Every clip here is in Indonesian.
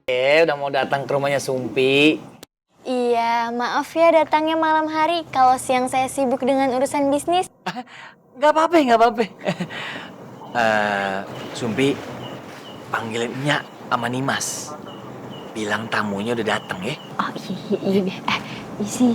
Udah mau datang ke rumahnya Sumpi. Iya, maaf ya datangnya malam hari. Kalau siang saya sibuk dengan urusan bisnis. Gak apa-apa, gak apa-apa. Sumpi, panggilin Nya sama Nimas. Bilang tamunya udah datang ya. Oh iya deh. Isi.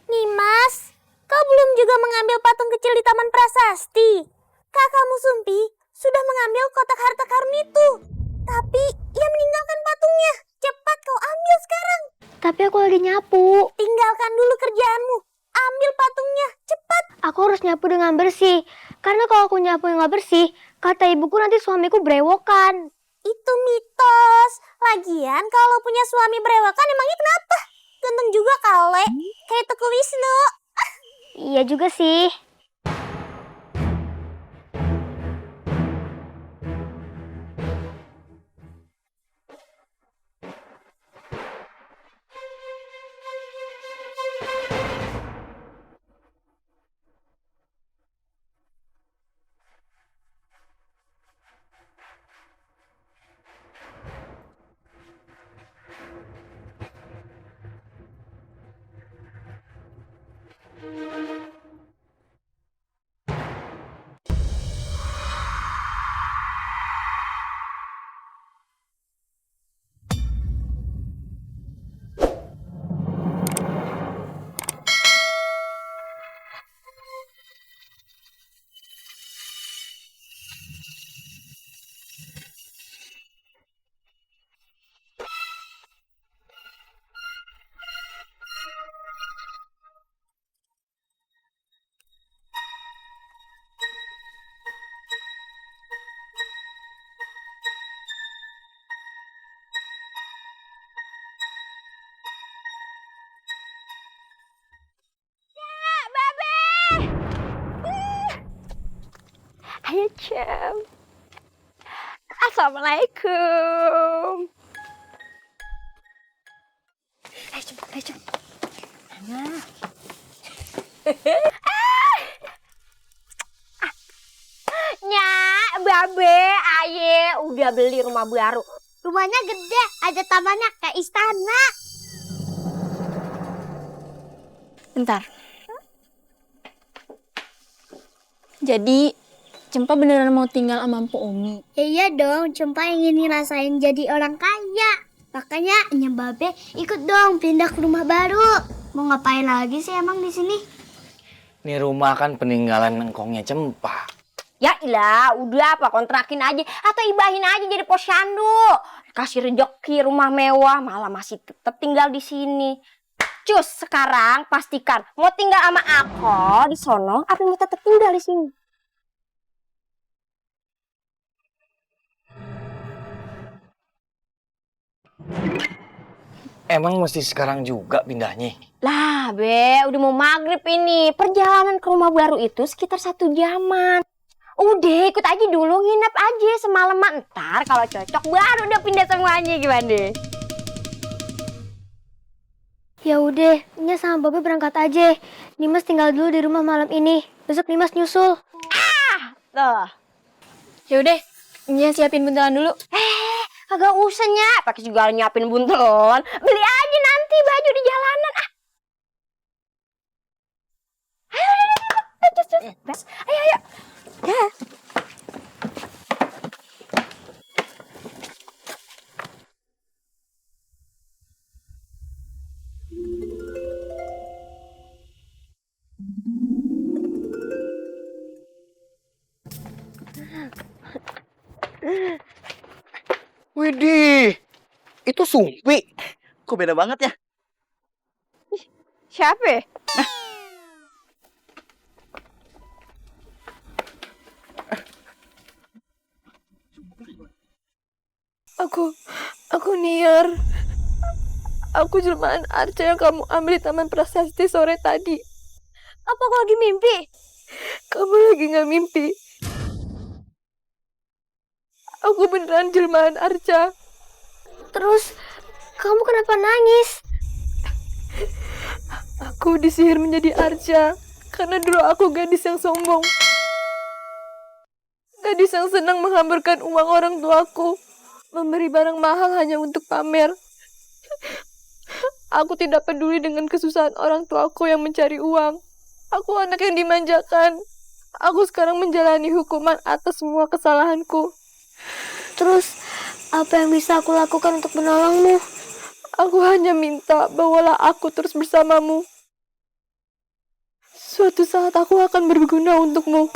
Nimas, kau belum juga mengambil patung kecil di Taman Prasasti. Kakakmu Sumpi sudah mengambil kotak harta karun itu. Tapi ia meninggalkan patungnya. Cepat kau ambil sekarang. Tapi aku lagi nyapu. Tinggalkan dulu kerjaanmu. Ambil patungnya, cepat. Aku harus nyapu dengan bersih. Karena kalau aku nyapu yang gak bersih, kata ibuku nanti suamiku berewokan. Itu mitos. Lagian kalau punya suami berewokan emangnya kenapa? Ganteng juga kali, kayak Teguh Wisnu. Iya juga sih. Ayo, Cem. Assalamualaikum. Ayo, cepat, ayo, cepat. Nah. Nyak, babe, aye, udah beli rumah baru. Rumahnya gede, ada tamannya kayak istana. Bentar. Jadi, Cempa beneran mau tinggal sama Mpo Umi? Ya iya dong, Cempa ingin ngerasain jadi orang kaya. Makanya Babe ikut dong pindah ke rumah baru. Mau ngapain lagi sih emang di sini? Ini rumah kan peninggalan engkongnya Cempa. Ya ilah, udah apa kontrakin aja atau ibahin aja jadi posyandu. Kasih rezeki rumah mewah malah masih tetap tinggal di sini. Cus, sekarang pastikan mau tinggal sama aku di sono apa mau tetap tinggal di sini? Emang mesti sekarang juga pindahnya? Lah, Be, udah mau maghrib ini. Perjalanan ke rumah baru itu sekitar 1 jaman. Udah, ikut aja dulu, nginep aja semalaman. Ntar kalau cocok baru udah pindah semuanya, gimana deh? Ya udah, Nya sama Babe berangkat aja. Nimas tinggal dulu di rumah malam ini. Besok Nimas nyusul. Tuh. Ya udah, Nya siapin buntelan dulu. Kagak usah, Nya. Pakai juga nyiapin buntelan. Beli aja nanti baju di jalanan. Ayo, cus. Ayo. Ya. Widih, itu Sumpi. Kok beda banget ya? Siapa? Aku niar. Aku jelmaan Arca yang kamu ambil di Taman Prasasti sore tadi. Apa kau lagi mimpi? Kamu lagi gak mimpi. Aku beneran jelmaan Arca. Terus kamu kenapa nangis? Aku disihir menjadi Arca karena dulu aku gadis yang sombong. Gadis yang senang menghamburkan uang orang tuaku, memberi barang mahal hanya untuk pamer. Aku tidak peduli dengan kesusahan orang tuaku yang mencari uang. Aku anak yang dimanjakan. Aku sekarang menjalani hukuman atas semua kesalahanku. Terus apa yang bisa aku lakukan untuk menolongmu? Aku hanya minta bawalah aku terus bersamamu. Suatu saat aku akan berguna untukmu.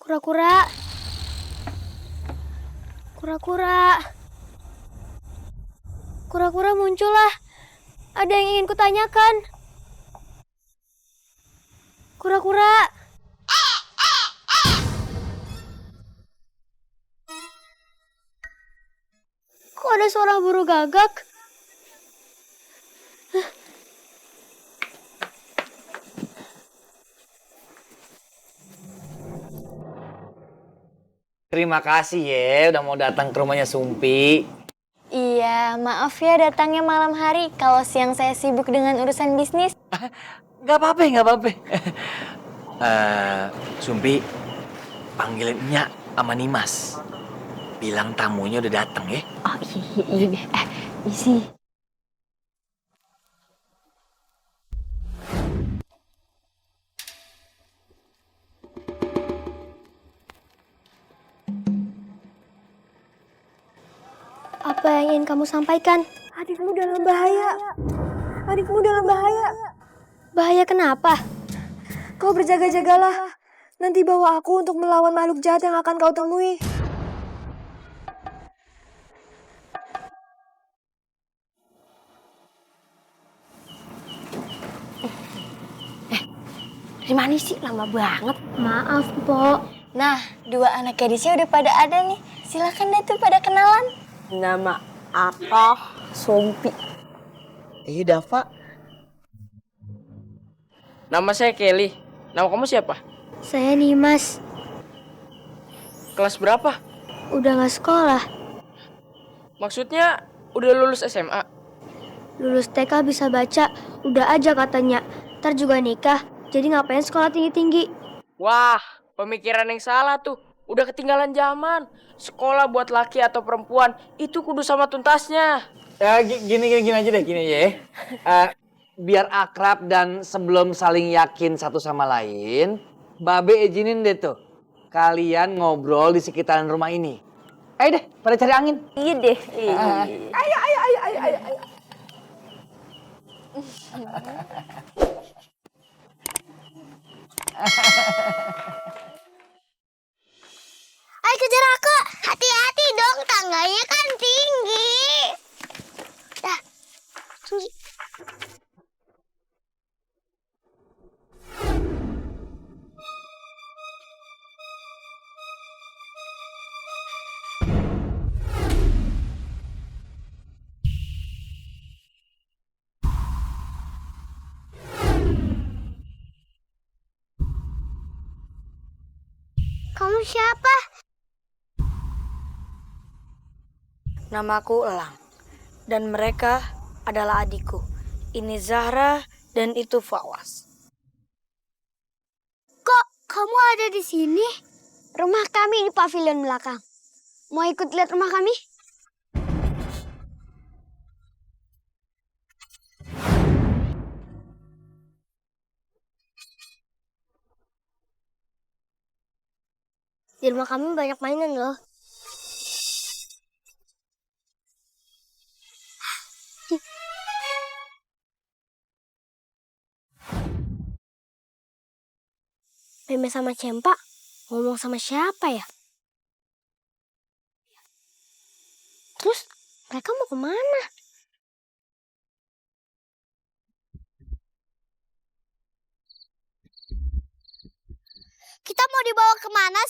Kura-kura. Kura-kura. Kura-kura muncullah. Ada yang ingin kutanyakan. Kura-kura. Kok ada suara burung gagak? Terima kasih ya udah mau datang ke rumahnya Sumpi. Iya, maaf ya datangnya malam hari. Kalau siang saya sibuk dengan urusan bisnis. Gak apa-apa, gak apa-apa. Sumpi, panggilin Nya sama Nimas. Bilang tamunya udah datang ya. Oh iya. Isi. Apa yang ingin kamu sampaikan? Adikmu dalam bahaya. Adikmu dalam bahaya. Bahaya kenapa? Kau berjaga-jagalah. Nanti bawa aku untuk melawan makhluk jahat yang akan kau temui. Dari mana sih? Lama banget. Maaf, Po. Nah, dua anak gadisnya udah pada ada nih. Silakan deh tuh pada kenalan. Nama aku Sumpi. Dava. Nama saya Kelly. Nama kamu siapa? Saya Nimas. Kelas berapa? Udah gak sekolah. Maksudnya udah lulus SMA? Lulus TK bisa baca. Udah aja katanya. Ntar juga nikah. Jadi ngapain sekolah tinggi-tinggi? Wah, pemikiran yang salah tuh. Udah ketinggalan zaman. Sekolah buat laki atau perempuan itu kudu sama tuntasnya. Ya gini aja deh, gini aja ya. Biar akrab dan sebelum saling yakin satu sama lain, Babe izinin deh tuh kalian ngobrol di sekitaran rumah ini. Ayo deh, pada cari angin. Iya deh. Ayo. Ayo kejar aku. Hati-hati dong, tangganya kan tinggi. Dah. Kamu siapa? Namaku Elang, dan mereka adalah adikku. Ini Zahra dan itu Fawaz. Kok kamu ada di sini? Rumah kami di pavilion belakang. Mau ikut lihat rumah kami? Di rumah kami banyak mainan loh. Meme sama Cempa ngomong sama siapa ya? Terus mereka mau kemana? Kita mau dibawa kemana?